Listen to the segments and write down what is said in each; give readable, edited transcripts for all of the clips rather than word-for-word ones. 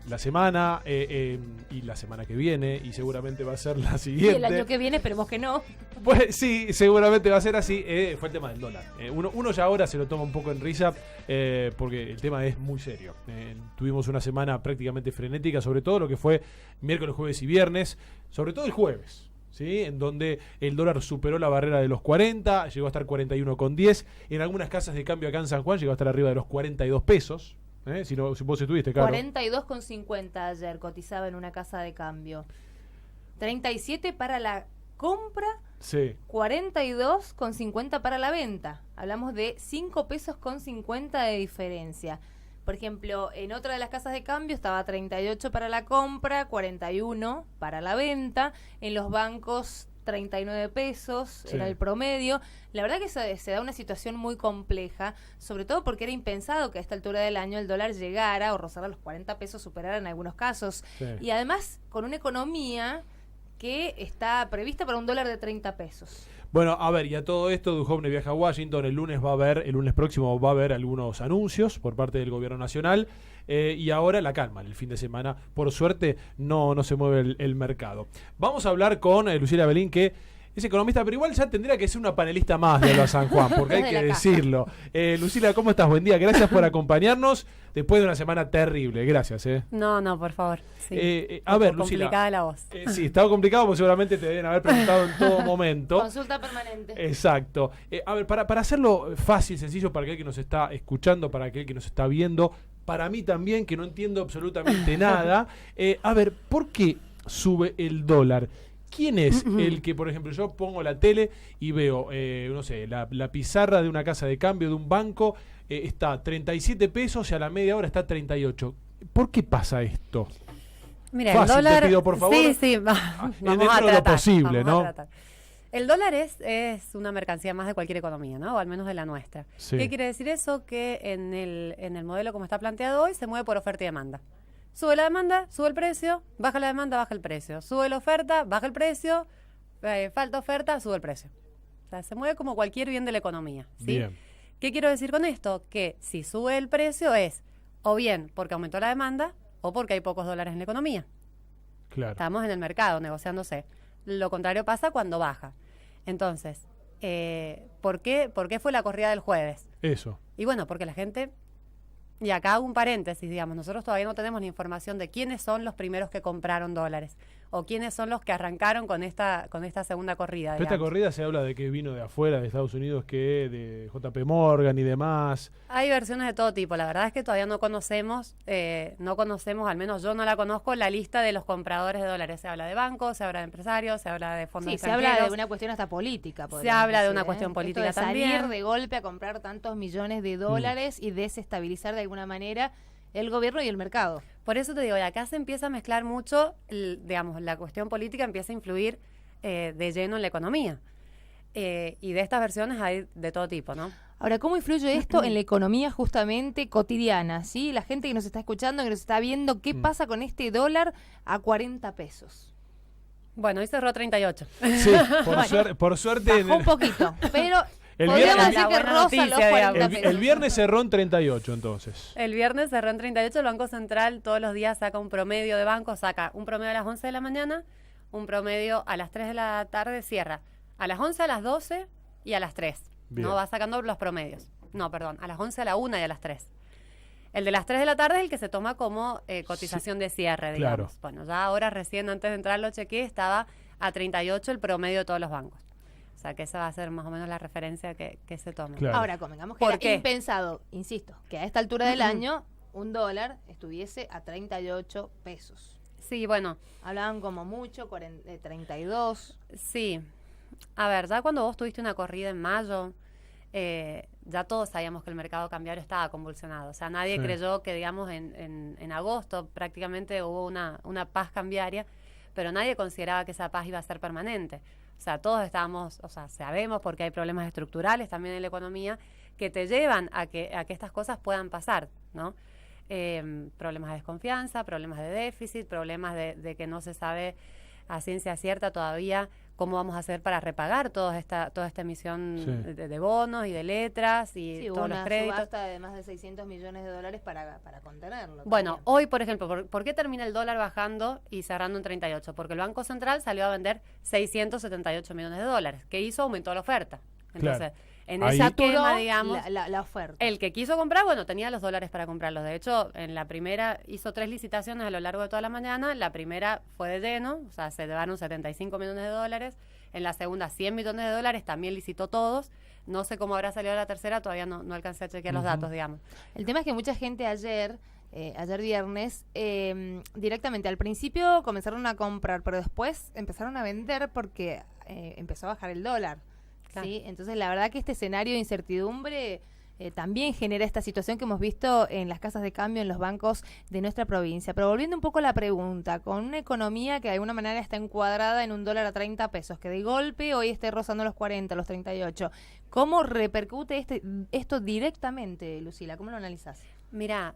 la semana y la semana que viene, y seguramente va a ser la Y siguiente. el año que viene esperemos que no. Pues sí, seguramente va a ser así. Fue el tema del dólar. Uno ya ahora se lo toma un poco en risa porque el tema es muy serio. Tuvimos una semana prácticamente frenética, sobre todo lo que fue miércoles, jueves y viernes, sobre todo el jueves, ¿sí? En donde el dólar superó la barrera de los 40, llegó a estar 41,10. En algunas casas de cambio acá en San Juan llegó a estar arriba de los 42 pesos. Si vos estuviste, claro. 42,50 ayer cotizaba en una casa de cambio. 37 para la compra, Sí. 42,50 para la venta. Hablamos de 5 pesos con 50 de diferencia. Por ejemplo, en otra de las casas de cambio estaba 38 para la compra, 41 para la venta. En los bancos 39 pesos, Sí. era el promedio. La verdad que se da una situación muy compleja, sobre todo porque era impensado que a esta altura del año el dólar llegara o rozara los 40 pesos, superara en algunos casos. Sí. Y además con una economía que está prevista para un dólar de 30 pesos. Bueno, a ver, y a todo esto, Duhovne viaja a Washington. El lunes próximo va a haber algunos anuncios por parte del gobierno nacional. Y ahora la calma, el fin de semana. Por suerte, no se mueve el mercado. Vamos a hablar con Lucila Belín, que es economista, pero igual ya tendría que ser una panelista más de Hola San Juan, porque hay Desde que la casa. decirlo. Lucila, ¿cómo estás? Buen día, gracias por acompañarnos después de una semana terrible. Gracias. No, por favor. Sí. A ver, Lucila. Complicada la voz. Sí, estaba complicado porque seguramente te deben haber preguntado en todo momento. Consulta permanente. Exacto. A ver, para hacerlo fácil, sencillo para aquel que nos está escuchando, para aquel que nos está viendo, para mí también, que no entiendo absolutamente nada. A ver, ¿por qué sube el dólar? ¿Quién es el que, por ejemplo, yo pongo la tele y veo, no sé, la pizarra de una casa de cambio, de un banco, está 37 pesos y a la media hora está 38? ¿Por qué pasa esto? Mira, Fácil, el dólar. te pido, por favor. Sí, vamos dentro a de lo tratar. posible, vamos a ¿no? tratar. El dólar es una mercancía más de cualquier economía, ¿no? O al menos de la nuestra. Sí. ¿Qué quiere decir eso? Que en el modelo como está planteado hoy se mueve por oferta y demanda. Sube la demanda, sube el precio, baja la demanda, baja el precio. Sube la oferta, baja el precio, falta oferta, sube el precio. O sea, se mueve como cualquier bien de la economía, ¿sí? Bien. ¿Qué quiero decir con esto? Que si sube el precio es o bien porque aumentó la demanda o porque hay pocos dólares en la economía. Claro. Estamos en el mercado negociándose. Lo contrario pasa cuando baja. Entonces, ¿por qué fue la corrida del jueves? Eso. Y bueno, porque la gente, y acá hago un paréntesis, digamos, nosotros todavía no tenemos ni información de quiénes son los primeros que compraron dólares o quiénes son los que arrancaron con esta segunda corrida. Pero esta digamos. corrida se habla de que vino de afuera, de Estados Unidos, que de JP Morgan y demás. Hay versiones de todo tipo. La verdad es que todavía no conocemos, al menos yo no la conozco, la lista de los compradores de dólares. Se habla de bancos, se habla de empresarios, se habla de fondos Sí, se extranjeros. habla de una cuestión hasta política. Se habla de una cuestión Esto política de salir también. de golpe a comprar tantos millones de dólares y desestabilizar de alguna manera el gobierno y el mercado. Por eso te digo, y acá se empieza a mezclar mucho, digamos, la cuestión política empieza a influir de lleno en la economía. Y de estas versiones hay de todo tipo, ¿no? Ahora, ¿cómo influye esto en la economía justamente cotidiana? ¿Sí? La gente que nos está escuchando, que nos está viendo, ¿qué pasa con este dólar a 40 pesos? Bueno, hoy cerró 38. Sí, por suerte. Bajó un poquito, pero El podríamos viernes- decir que La buena roza los noticia, 40 El pesos. viernes cerró en 38, entonces. El viernes cerró en 38, el Banco Central todos los días saca un promedio de bancos, saca un promedio a las 11 de la mañana, un promedio a las 3 de la tarde, cierra. A las 11, a las 12 y a las 3. Bien. No va sacando los promedios. No, perdón, a las 11, a la 1 y a las 3. El de las 3 de la tarde es el que se toma como cotización de cierre, digamos. Claro. Bueno, ya ahora recién antes de entrar lo chequeé, estaba a 38 el promedio de todos los bancos. O sea que esa va a ser más o menos la referencia que se tome. Claro. Ahora, convengamos que ¿Por era qué? impensado, insisto, que a esta altura del año un dólar estuviese a 38 pesos. Sí, bueno, Hablaban como mucho, 32. sí. A ver, ya cuando vos tuviste una corrida en mayo, ya todos sabíamos que el mercado cambiario estaba convulsionado. O sea, nadie Sí. creyó que, digamos, en agosto prácticamente hubo una paz cambiaria, pero nadie consideraba que esa paz iba a ser permanente. O sea, todos estábamos, o sea, sabemos porque hay problemas estructurales también en la economía que te llevan a que estas cosas puedan pasar, ¿no? Problemas de desconfianza, problemas de déficit, problemas de que no se sabe a ciencia cierta todavía cómo vamos a hacer para repagar toda esta emisión Sí. de bonos y de letras y Sí, hubo todos los una créditos. subasta de más de 600 millones de dólares para contenerlo. Bueno, también. hoy, por ejemplo, ¿por qué termina el dólar bajando y cerrando en 38? Porque el Banco Central salió a vender 678 millones de dólares. ¿Qué hizo? Aumentó la oferta. Entonces, Claro. en Ahí- esa Saturó quema, digamos, la oferta. el que quiso comprar, bueno, tenía los dólares para comprarlos. De hecho, en la primera hizo 3 licitaciones a lo largo de toda la mañana. La primera fue de lleno, o sea, se llevaron 75 millones de dólares. En la segunda, 100 millones de dólares, también licitó todos. No sé cómo habrá salido la tercera, todavía no alcancé a chequear los datos, digamos. El tema es que mucha gente ayer viernes, directamente al principio comenzaron a comprar, pero después empezaron a vender porque empezó a bajar el dólar. Claro. ¿Sí? Entonces, la verdad que este escenario de incertidumbre también genera esta situación que hemos visto en las casas de cambio, en los bancos de nuestra provincia. Pero volviendo un poco a la pregunta, con una economía que de alguna manera está encuadrada en un dólar a 30 pesos, que de golpe hoy esté rozando los 40, los 38, ¿cómo repercute esto directamente, Lucila? ¿Cómo lo analizás? Mira,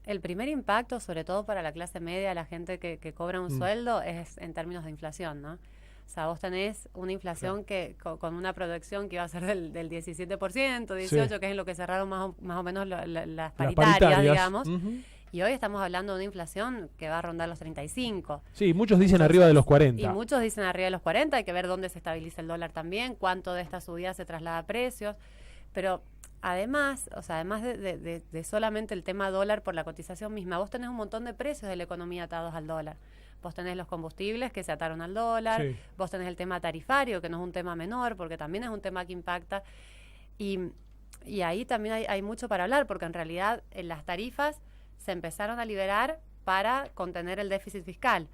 el primer impacto, sobre todo para la clase media, la gente que cobra un sueldo, es en términos de inflación, ¿no? O sea, vos tenés una inflación que con una proyección que iba a ser del 17%, 18%, que es en lo que cerraron más o menos las paritarias, digamos. Y hoy estamos hablando de una inflación que va a rondar los 35%. Sí, muchos dicen arriba de los 40. Y muchos dicen arriba de los 40, hay que ver dónde se estabiliza el dólar también, cuánto de esta subida se traslada a precios. Pero además, o sea, además de solamente el tema dólar por la cotización misma, vos tenés un montón de precios de la economía atados al dólar. Vos tenés los combustibles que se ataron al dólar, Sí. vos tenés el tema tarifario, que no es un tema menor, porque también es un tema que impacta. Y ahí también hay mucho para hablar, porque en realidad las tarifas se empezaron a liberar para contener el déficit fiscal.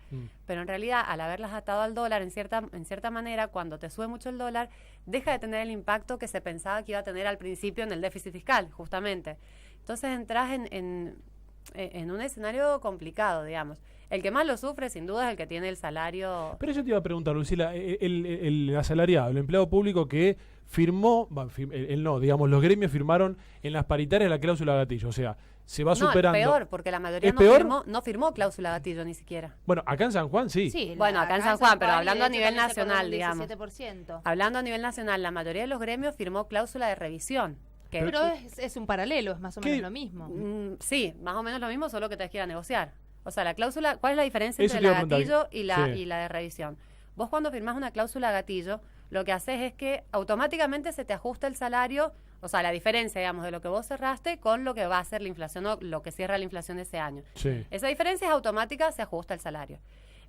Pero en realidad, al haberlas atado al dólar, en cierta manera, cuando te sube mucho el dólar, deja de tener el impacto que se pensaba que iba a tener al principio en el déficit fiscal, justamente. Entonces entras en un escenario complicado, digamos. El que más lo sufre, sin duda, es el que tiene el salario. Pero yo te iba a preguntar, Lucila, el asalariado, el empleado público que firmó, él no, digamos, los gremios firmaron en las paritarias la cláusula gatillo, o sea, se va superando. Es peor, porque la mayoría ¿Es peor? no firmó cláusula gatillo ni siquiera. Bueno, acá en San Juan sí. Sí, Bueno, acá en San Juan, pero y hablando a de hecho nivel también se acordó nacional, un digamos. 17%. Hablando a nivel nacional, la mayoría de los gremios firmó cláusula de revisión. Que, Pero es un paralelo, es más o ¿Qué? menos lo mismo. sí, más o menos lo mismo, solo que te quiera negociar. O sea, la cláusula, ¿cuál es la diferencia Eso entre te la iba a preguntar. gatillo Sí. y la de revisión? Vos cuando firmás una cláusula gatillo, lo que haces es que automáticamente se te ajusta el salario, o sea, la diferencia, digamos, de lo que vos cerraste con lo que va a ser la inflación o lo que cierra la inflación ese año. Sí. Esa diferencia es automática, se ajusta el salario.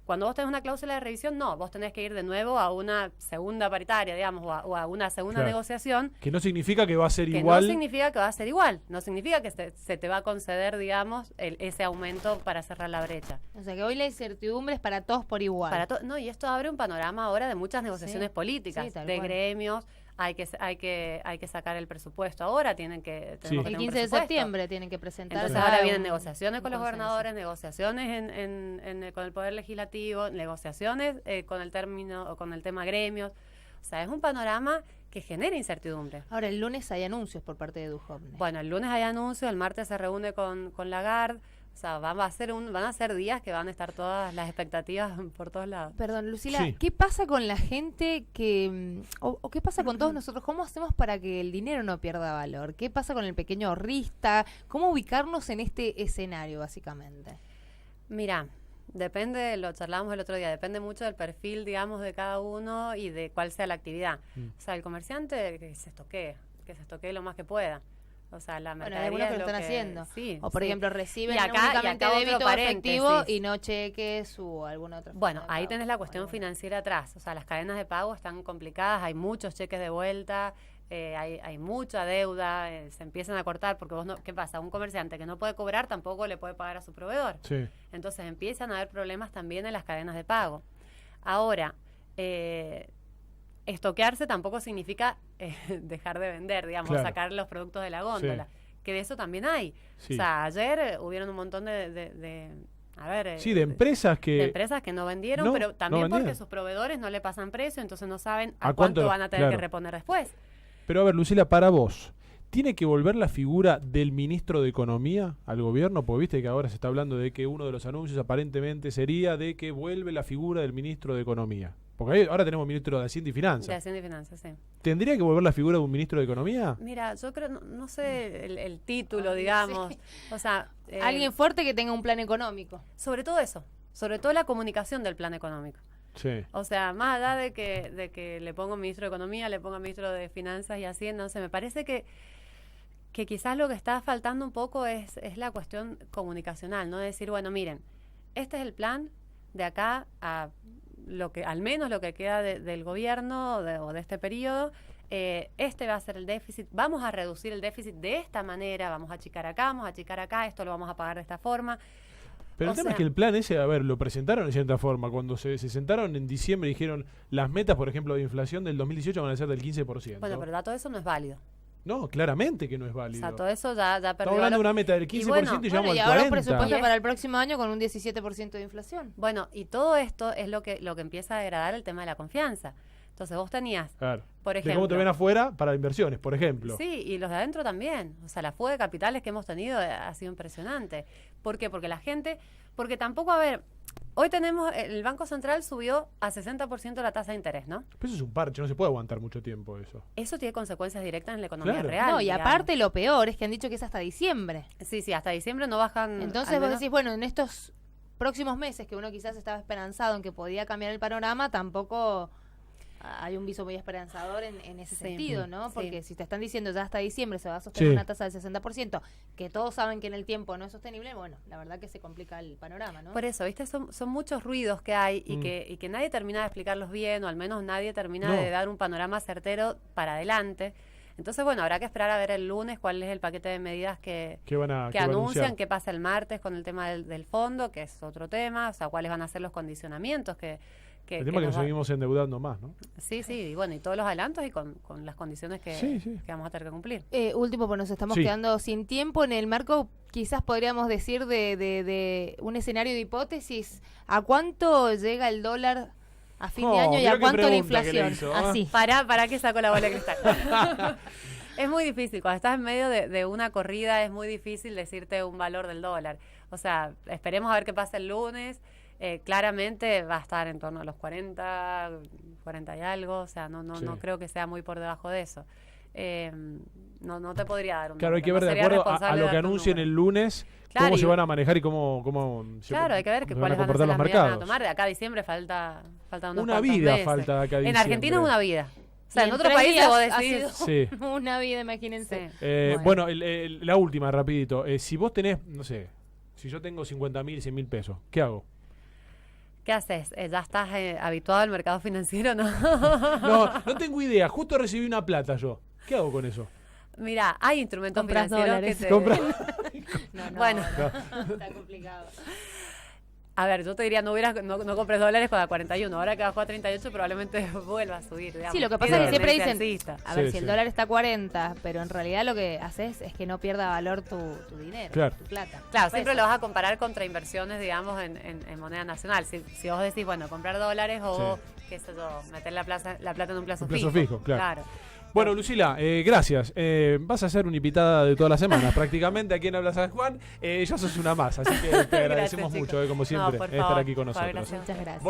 Cuando vos tenés una cláusula de revisión, no, vos tenés que ir de nuevo a una segunda paritaria, digamos, o a una segunda Claro. negociación, Que no significa que va a ser que igual. no significa que va a ser igual, no significa que se te va a conceder, digamos, ese aumento para cerrar la brecha. O sea que hoy la incertidumbre es para todos por igual. No, y esto abre un panorama ahora de muchas negociaciones Sí, políticas, sí, tal de cual. gremios, hay que sacar el presupuesto ahora, tenemos que El tener un 15 de presupuesto. septiembre tienen que presentar. Entonces para ahora vienen un- negociaciones con un los consenso. gobernadores, negociaciones con el Poder Legislativo, negociaciones con el tema gremios. O sea, es un panorama que genera incertidumbre. Ahora, el lunes hay anuncios por parte de Duhovne. Bueno, el lunes hay anuncios, el martes se reúne con Lagarde. O sea, van a ser días que van a estar todas las expectativas por todos lados. Perdón, Lucila, Sí. ¿qué pasa con la gente que... o qué pasa con todos nosotros? ¿Cómo hacemos para que el dinero no pierda valor? ¿Qué pasa con el pequeño ahorrista? ¿Cómo ubicarnos en este escenario, básicamente? Mira, depende, lo charlábamos el otro día, depende mucho del perfil, digamos, de cada uno y de cuál sea la actividad. O sea, el comerciante que se estoquee lo más que pueda. O sea, la Bueno, mercadería hay algunos que es lo están haciendo. Sí, O, por sí. ejemplo, reciben Y acá únicamente otro débito paréntesis. efectivo y no cheques o alguna otra Bueno, forma de ahí pago. tenés la cuestión Bueno. financiera atrás. O sea, las cadenas de pago están complicadas, hay muchos cheques de vuelta, hay mucha deuda, se empiezan a cortar porque ¿qué pasa? Un comerciante que no puede cobrar tampoco le puede pagar a su proveedor. Sí. Entonces empiezan a haber problemas también en las cadenas de pago. Ahora, estoquearse tampoco significa dejar de vender, digamos, Claro. sacar los productos de la góndola. Sí. Que de eso también hay. Sí. O sea, ayer hubieron un montón de Sí, de empresas de que... empresas que no vendieron, No, pero también no vendían. porque sus proveedores no le pasan precio, entonces no saben ¿A a cuánto cuánto van a tener claro. que reponer después. Pero a ver, Lucila, para vos, ¿tiene que volver la figura del ministro de Economía al gobierno? Porque viste que ahora se está hablando de que uno de los anuncios aparentemente sería de que vuelve la figura del ministro de Economía. Porque ahora tenemos ministro de Hacienda y De Finanzas. Hacienda y Finanzas, sí. ¿Tendría que volver la figura de un ministro de Economía? Mira, yo creo, no sé el título, digamos. Sí. O sea, Alguien fuerte que tenga un plan económico. sobre todo eso, sobre todo la comunicación del plan económico. Sí. O sea, más allá de que le pongo ministro de Economía, le pongo ministro de Finanzas y Hacienda, no sé, me parece que quizás lo que está faltando un poco es la cuestión comunicacional, ¿no? De decir, bueno, miren, este es el plan de acá a lo que, al menos lo que queda del gobierno o de este periodo, este va a ser el déficit, vamos a reducir el déficit de esta manera, vamos a achicar acá, esto lo vamos a pagar de esta forma. Pero O el tema sea- es que el plan ese, a ver, lo presentaron de cierta forma. Cuando se sentaron en diciembre y dijeron las metas, por ejemplo, de inflación del 2018 van a ser del 15%. Bueno, pero todo eso no es válido. No, claramente que no es O válido. sea, todo eso ya perdió Estamos hablando de valor. una meta del 15% bueno, y llegamos y al ahora un 40%. presupuesto Y para es- el próximo año con un 17% de inflación. Bueno, y todo esto es lo que empieza a degradar el tema de la confianza. Entonces vos tenías, Claro. por De ejemplo... cómo te ven afuera para inversiones, por ejemplo. Sí, y los de adentro también. O sea, la fuga de capitales que hemos tenido ha sido impresionante. ¿Por qué? Porque la gente... Porque tampoco, a ver, hoy tenemos... El Banco Central subió a 60% la tasa de interés, ¿no? Pero eso es un parche, no se puede aguantar mucho tiempo eso. Eso tiene consecuencias directas en la economía Claro. real. No, y digamos. aparte lo peor es que han dicho que es hasta diciembre. Sí, hasta diciembre no bajan... Entonces al vos menos- decís, bueno, en estos próximos meses que uno quizás estaba esperanzado en que podía cambiar el panorama, tampoco hay un viso muy esperanzador en ese Sí. sentido, ¿no? Sí. Porque si te están diciendo ya hasta diciembre se va a sostener Sí. una tasa del 60%, que todos saben que en el tiempo no es sostenible, bueno, la verdad que se complica el panorama, ¿no? Por eso, ¿viste? Son muchos ruidos que hay y, Mm. que nadie termina de explicarlos bien, o al menos nadie termina No. de dar un panorama certero para adelante. Entonces, bueno, habrá que esperar a ver el lunes cuál es el paquete de medidas que ¿Qué van a que qué va a anuncian, anunciar? qué pasa el martes con el tema del fondo, que es otro tema, o sea, cuáles van a ser los condicionamientos que El tema es que nos nos va- seguimos endeudando más, ¿no? Sí, sí, y bueno, y todos los adelantos y con las condiciones Sí, sí. que vamos a tener que cumplir. Último, pues nos estamos Sí. quedando sin tiempo. En el marco, quizás podríamos decir, de un escenario de hipótesis, ¿a cuánto llega el dólar a fin de Oh, año y mirá a qué cuánto la pregunta que le inflación? hizo, ¿ah? Así. Para que saco la bola de cristal. Es muy difícil, cuando estás en medio de una corrida es muy difícil decirte un valor del dólar. O sea, esperemos a ver qué pasa el lunes. Claramente va a estar en torno a los 40 y algo, o sea, no Sí. creo que sea muy por debajo de eso. No te podría dar un Claro, hay número, que ver no de sería acuerdo a responsable lo que darte un anuncien número. el lunes, Claro, cómo y- se van a manejar y cómo se Claro, hay que ver se cuáles van a comportar ser las los medidas que van a mercados. tomar. De acá a diciembre falta unos Una cuantos vida meses. falta de acá a En diciembre. Argentina es una vida. O sea, Y en en otros 3 países días vos ha decís... Sí. Una vida, imagínense. Sí. Bueno, la última, rapidito. Si vos tenés, no sé, si yo tengo 50.000, 100.000 pesos, ¿qué hago? ¿Qué haces? ¿Ya estás habituado al mercado financiero? No. No tengo idea. Justo recibí una plata yo. ¿Qué hago con eso? Mira, hay instrumentos Compras financieros dólares. que te... Compra- No, Bueno. está complicado. A ver, yo te diría, no compres dólares para 41. Ahora que bajó a 38 probablemente vuelva a subir, digamos. Sí, lo que pasa es que siempre dicen, Tendencia alcista. a ver, Sí, si el sí. dólar está a 40, pero en realidad lo que haces es que no pierda valor tu dinero, Claro. tu plata. Claro, Tu siempre peso. lo vas a comparar contra inversiones, digamos, en moneda nacional. Si vos decís, bueno, comprar dólares o, qué sé yo, meter la plata en un plazo Un plazo fijo, claro. Claro. Bueno, Lucila, gracias. Vas a ser una invitada de todas las semanas, prácticamente aquí en Habla San Juan. Ya sos una más, así que te agradecemos Gracias, mucho, chicos. como No, siempre, por estar favor, aquí con por favor, nosotros. gracias. Muchas gracias.